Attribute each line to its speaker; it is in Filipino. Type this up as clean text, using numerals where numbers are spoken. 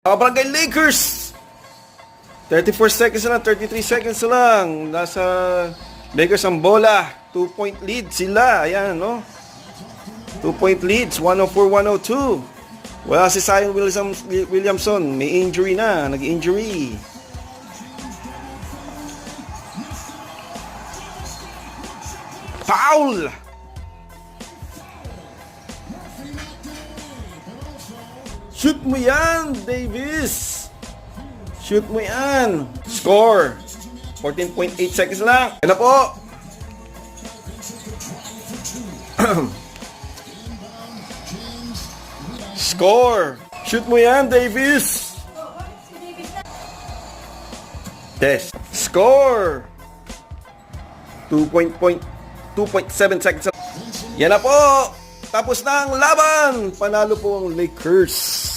Speaker 1: Barangay Lakers! 34 seconds na lang, 33 seconds na lang. Nasa Lakers ang bola. 2-point lead sila. Ayan, no? 2-point leads, 104-102. Wala si Zion Williamson. May injury na. Nag-injury. Foul! Shoot mo yan, Davis! Shoot mo yan! Score! 14.8 seconds lang. Yan na po! Score! Shoot mo yan, Davis! Test. Score! 2.7 seconds. Yan na po! Tapos na ang laban! Panalo po ang Lakers.